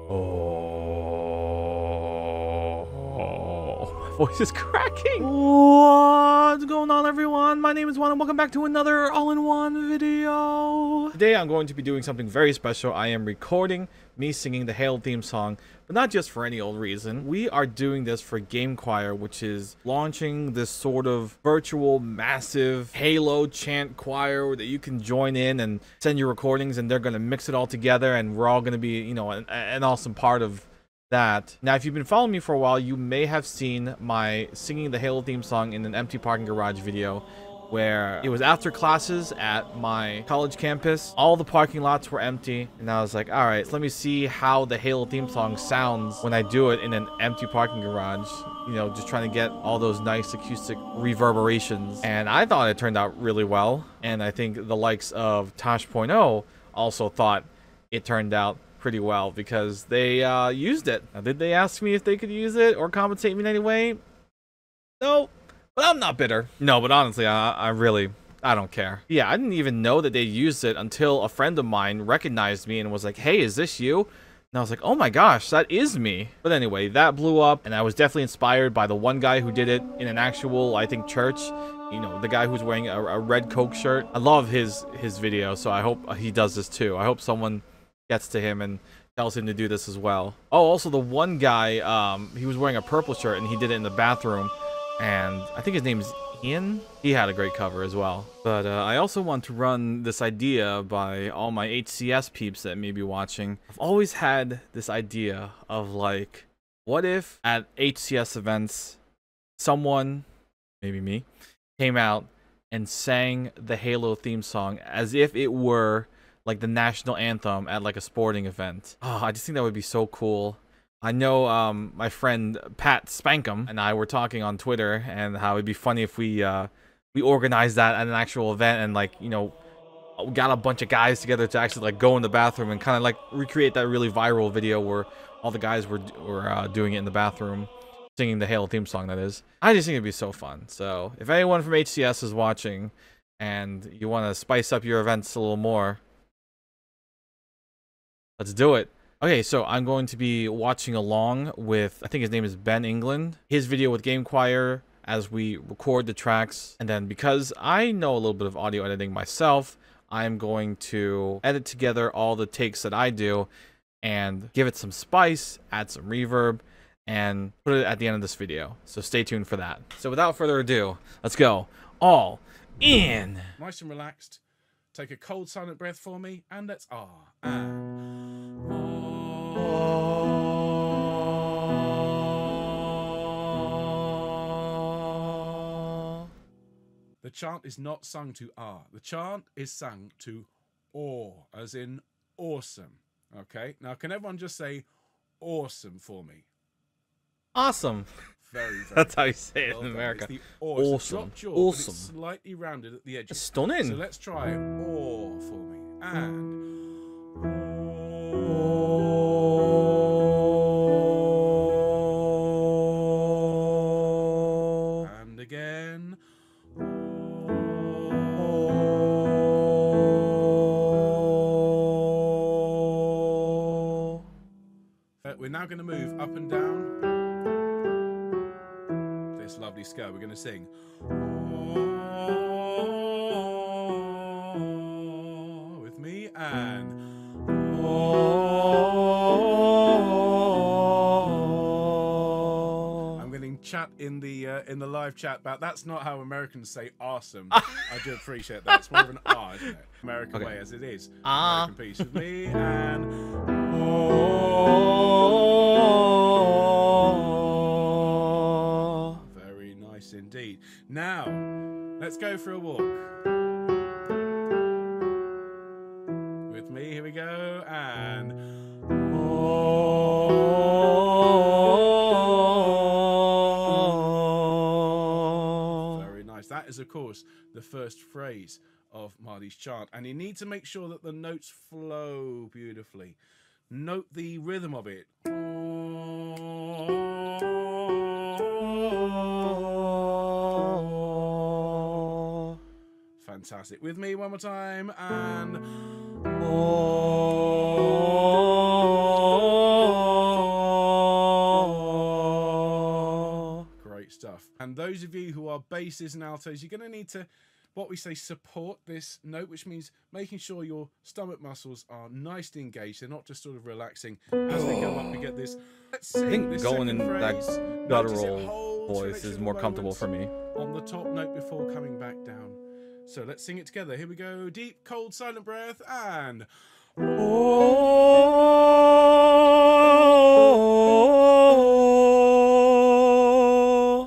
Oh, my voice is cracking. What's going on, everyone? My name is Juan and welcome back to another all-in-one video. Today I'm going to be doing something very special. I am recording me singing the Halo theme song, but not just for any old reason. We are doing this for GameChoir, which is launching this sort of virtual massive Halo chant choir that you can join in and send your recordings, and they're going to mix it all together, and we're all going to be, you know, an awesome part of that. Now, if you've been following me for a while, you may have seen my singing the Halo theme song in an empty parking garage video, where it was after classes at my college campus. All the parking lots were empty, and I was like, all right, so let me see how the Halo theme song sounds when I do it in an empty parking garage, you know, just trying to get all those nice acoustic reverberations. And I thought it turned out really well, and I think the likes of Tosh.0 also thought it turned out pretty well because they used it. Now, did they ask me if they could use it or compensate me in any way? No. But I'm not bitter. No, but honestly, I don't care. Yeah, I didn't even know that they used it until a friend of mine recognized me and was like, hey, is this you? And I was like, oh my gosh, that is me. But anyway, that blew up, and I was definitely inspired by the one guy who did it in an actual, I think, church. You know, the guy who's wearing a red Coke shirt. I love his video, so I hope he does this too. I hope someone gets to him and tells him to do this as well. Oh, also the one guy, he was wearing a purple shirt, and he did it in the bathroom. And I think his name's Ian. He had a great cover as well. But I also want to run this idea by all my HCS peeps that may be watching. I've always had this idea of, like, what if at HCS events, someone, maybe me, came out and sang the Halo theme song as if it were like the national anthem at like a sporting event. Oh, I just think that would be so cool. I know my friend Pat Spankum and I were talking on Twitter and how it'd be funny if we organized that at an actual event and, like, you know, got a bunch of guys together to actually like go in the bathroom and kind of like recreate that really viral video where all the guys were doing it in the bathroom, singing the Halo theme song, that is. I just think it'd be so fun. So if anyone from HCS is watching and you want to spice up your events a little more, let's do it. Okay, so I'm going to be watching along with, I think his name is Ben England, his video with GameChoir as we record the tracks. And then because I know a little bit of audio editing myself, I'm going to edit together all the takes that I do and give it some spice, add some reverb, and put it at the end of this video. So stay tuned for that. So without further ado, let's go. All in. Nice and relaxed. Take a cold, silent breath for me, and let's and the chant is not sung to the chant is sung to aw, as in awesome. Okay, now can everyone just say awesome for me? Awesome. Very That's how you say it well in done. America. It's the awesome. Awesome. Drop jaw, Awesome. but it's slightly rounded at the edges. Stunning. So let's try aw for me. And again. We're now going to move up and down this lovely scale. We're going to sing with me, and I'm getting chat in the live chat about that's not how Americans say awesome. I do appreciate that. It's more of an R, isn't it? American way, as it is. American piece with me, and very nice indeed. Now, let's go for a walk. With me, here we go, and very nice. That is, of course, the first phrase of Marty's chant, and you need to make sure that the notes flow beautifully. Note the rhythm of it. Fantastic. With me one more time, and And those of you who are basses and altos, you're going to need to, what we say, support this note, which means making sure your stomach muscles are nicely engaged. They're not just sort of relaxing as they go up. We get this. Let's sing. I think this going in phrase. that guttural voice is more comfortable for me. On the top note before coming back down. So let's sing it together. Here we go. Deep, cold, silent breath and... Oh.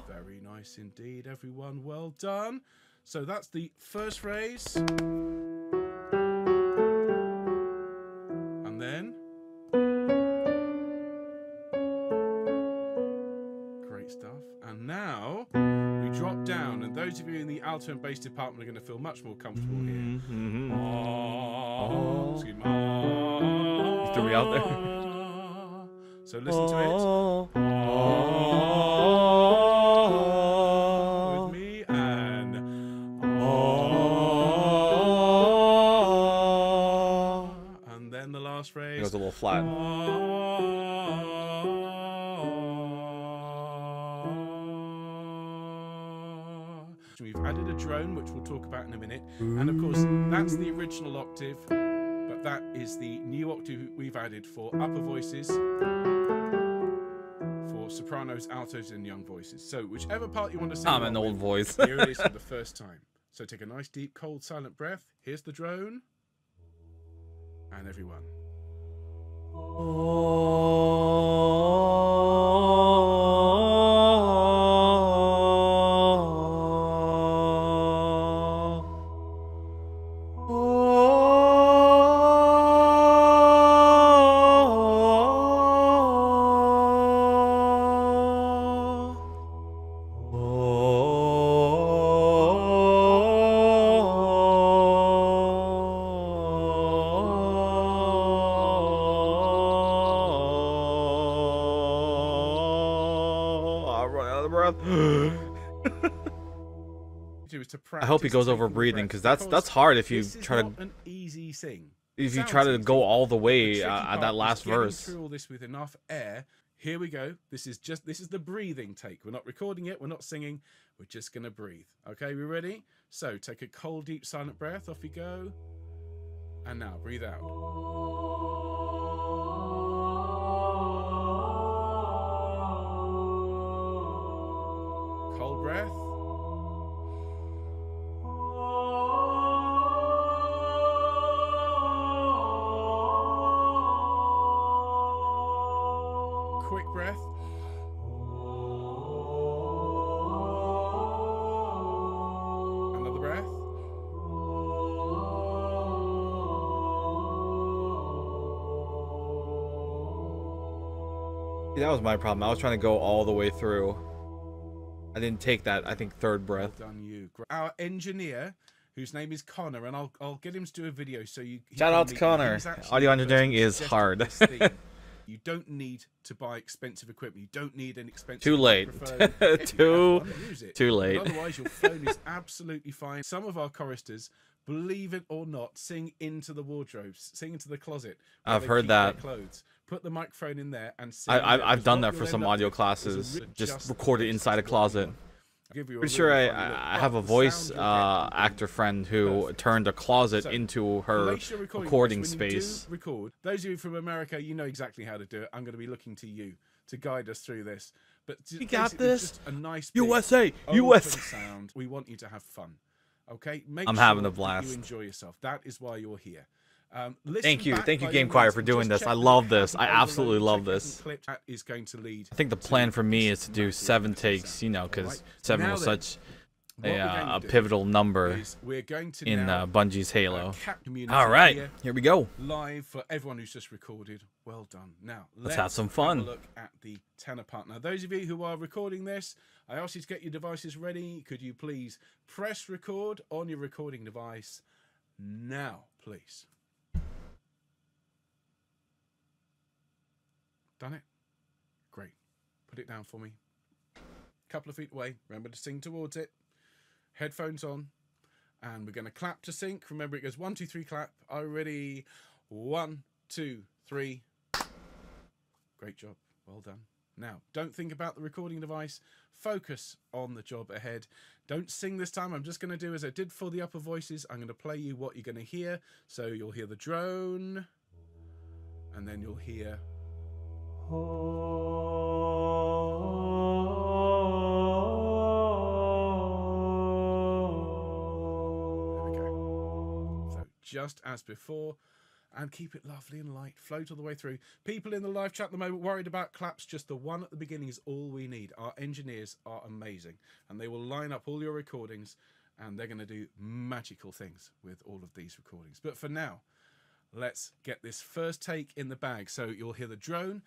Very nice indeed, everyone. Well done. So that's the first phrase. And then... Great stuff. And now we drop down, and those of you in the alto and bass department are going to feel much more comfortable here. Excuse me. You threw me out there. So listen to it. With me and then the last phrase. It goes a little flat. We've added a drone, which we'll talk about in a minute. And of course, that's the original octave, but that is the new octave we've added for upper voices, for sopranos, altos, and young voices. So whichever part you want to sing. I'm an old voice. Here it is for the first time. So take a nice, deep, cold, silent breath. Here's the drone. And everyone. I hope he goes over breathing, because that's hard if you try to. An easy sing. If you try to go all the way at that last verse. Through all this with enough air. Here we go. This is the breathing take. We're not recording it. We're not singing. We're just gonna breathe. Okay, we ready? So take a cold, deep, silent breath. Off you go. And now breathe out. Cold breath. Quick breath. Another breath. See, that was my problem. I was trying to go all the way through. I didn't take that, I think, third breath. Well done, you. Our engineer, whose name is Connor, and I'll get him to do a video so you. Shout out to Connor. Audio engineering is hard. You don't need to buy expensive equipment. You don't need an expensive Too late. Too late. But otherwise, your phone is absolutely fine. Some of our choristers, believe it or not, sing into the wardrobes, sing into the closet. I've heard that. Clothes. Put the microphone in there and sing. I've done that for some audio classes. Just record it inside a closet. Pretty sure I have a voice actor friend who turned a closet into her recording space. Those of you from America, you know exactly how to do it. I'm going to be looking to you to guide us through this. But we got this. Just a nice USA, USA. Sound. We want you to have fun. Okay, I'm having a blast. You enjoy yourself. That is why you're here. Thank you, GameChoir, for doing this. I love this. I absolutely love this. Is going to lead. I think the plan for me is to do 7 takes, you know, because 7 was such a pivotal number in Bungie's Halo. All right, here we go. Live for everyone who's just recorded. Well done. Now let's have some fun. Have a look at the tenor part. Now, those of you who are recording this, I ask you to get your devices ready. Could you please press record on your recording device now, please? Done it? Great. Put it down for me. Couple of feet away. Remember to sing towards it. Headphones on. And we're going to clap to sync. Remember, it goes 1, 2, 3, clap. Are you ready? 1, 2, 3. Great job. Well done. Now, don't think about the recording device. Focus on the job ahead. Don't sing this time. I'm just going to do as I did for the upper voices. I'm going to play you what you're going to hear. So you'll hear the drone, and then you'll hear... just as before, and keep it lovely and light. Float all the way through. People in the live chat at the moment worried about claps. Just the one at the beginning is all we need. Our engineers are amazing, and they will line up all your recordings, and they're going to do magical things with all of these recordings. But for now, let's get this first take in the bag. So you'll hear the drone,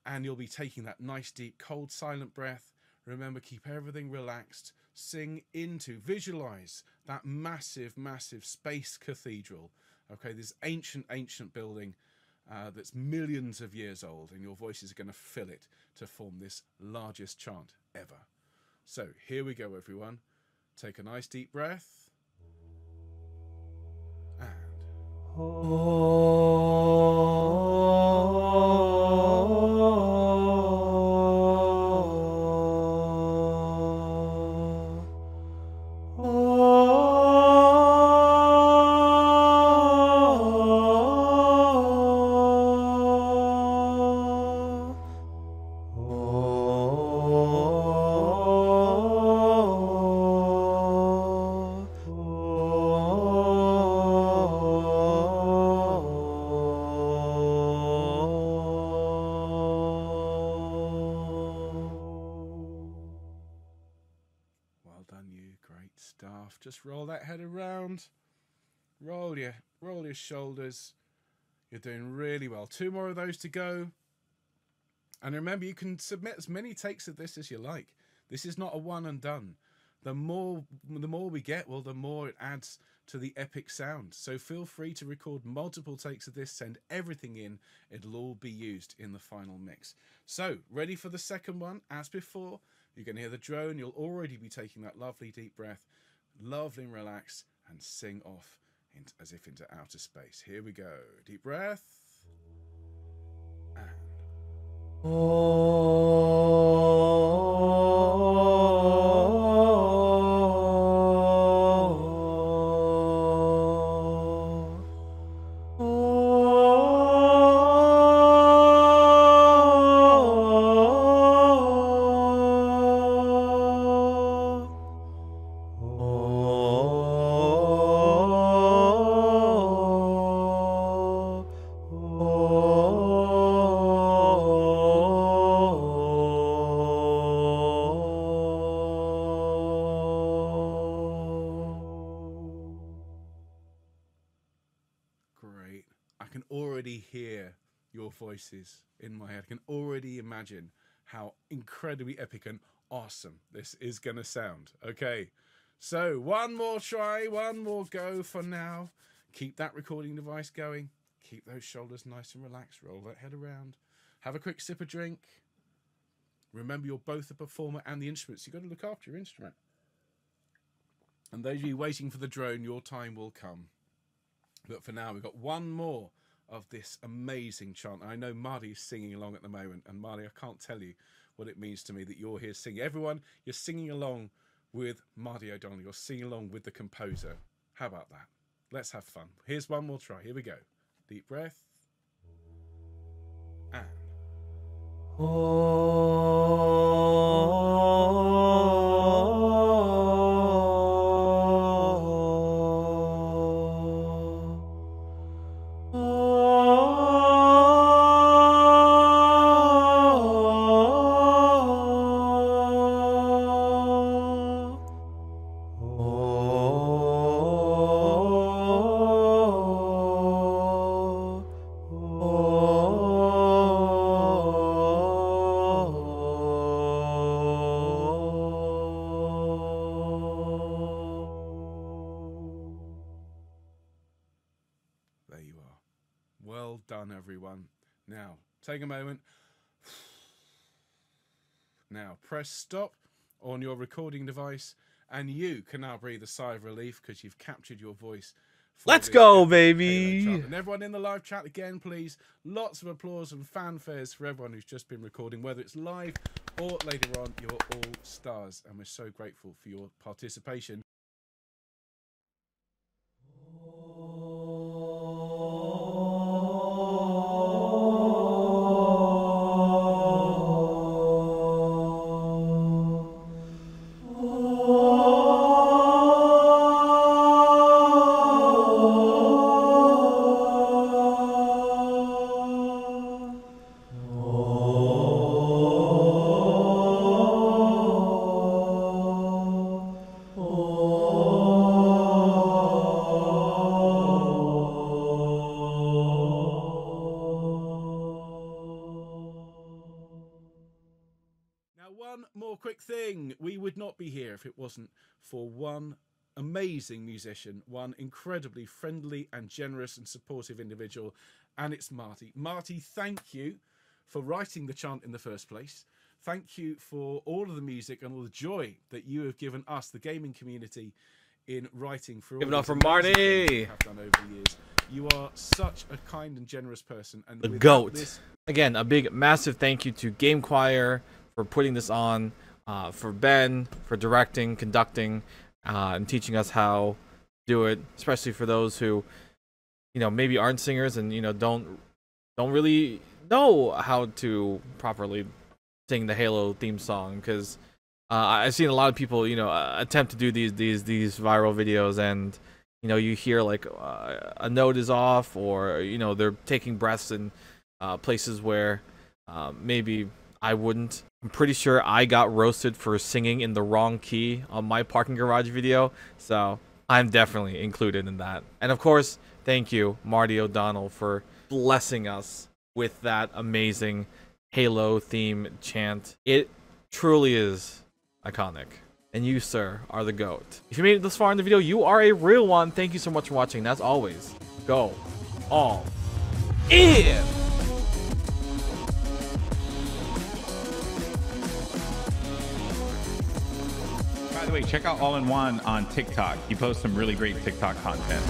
and you'll be taking that nice, deep, cold, silent breath. Remember, keep everything relaxed. Sing into, visualize that massive, massive space cathedral. Okay, this ancient, ancient building that's millions of years old, and your voices are going to fill it to form this largest chant ever. So here we go, everyone. Take a nice deep breath. And... Just roll that head around, roll your shoulders. You're doing really well. 2 more of those to go. And remember, you can submit as many takes of this as you like. This is not a one and done. The more we get, well, the more it adds to the epic sound. So feel free to record multiple takes of this, send everything in. It'll all be used in the final mix. So ready for the second one? As before, you're going to hear the drone. You'll already be taking that lovely deep breath. Lovely and relax, and sing off as if into outer space. Here we go. Deep breath. And... Great. I can already hear your voices in my head. I can already imagine how incredibly epic and awesome this is going to sound. Okay, so one more try, one more go for now. Keep that recording device going. Keep those shoulders nice and relaxed. Roll that head around. Have a quick sip of drink. Remember, you're both the performer and the instrument, so you've got to look after your instrument. And those of you waiting for the drone, your time will come. But for now, we've got one more of this amazing chant. I know Marty is singing along at the moment, and Marty, I can't tell you what it means to me that you're here singing. Everyone, you're singing along with Marty O'Donnell. You're singing along with the composer. How about that? Let's have fun. Here's one more try. Here we go. Deep breath. And... There you are. Well done, everyone. Now, take a moment. Now, press stop on your recording device, and you can now breathe a sigh of relief because you've captured your voice Let's go, Halo baby. chant. And everyone in the live chat again, please. Lots of applause and fanfares for everyone who's just been recording, whether it's live or later on. You're all stars, and we're so grateful for your participation. One more quick thing. We would not be here if it wasn't for one amazing musician, one incredibly friendly and generous and supportive individual, and it's Marty. Marty, thank you for writing the chant in the first place. Thank you for all of the music and all the joy that you have given us, the gaming community, in writing for all Give it up for the amazing things Marty. you have done over the years. You are such a kind and generous person, and The without GOAT. this, Again, a big, massive thank you to GameChoir for putting this on, for Ben for directing, conducting, and teaching us how to do it. Especially for those who, maybe aren't singers and don't really know how to properly sing the Halo theme song. Because I've seen a lot of people, attempt to do these viral videos, and you hear like a note is off, or they're taking breaths in places where maybe I wouldn't. I'm pretty sure I got roasted for singing in the wrong key on my parking garage video, so I'm definitely included in that. And of course, thank you, Marty O'Donnell, for blessing us with that amazing Halo theme chant. It truly is iconic. And you, sir, are the GOAT. If you made it this far in the video, you are a real one. Thank you so much for watching. And as always, go all in! By the way, check out All-in-JUAN on TikTok. He posts some really great TikTok content.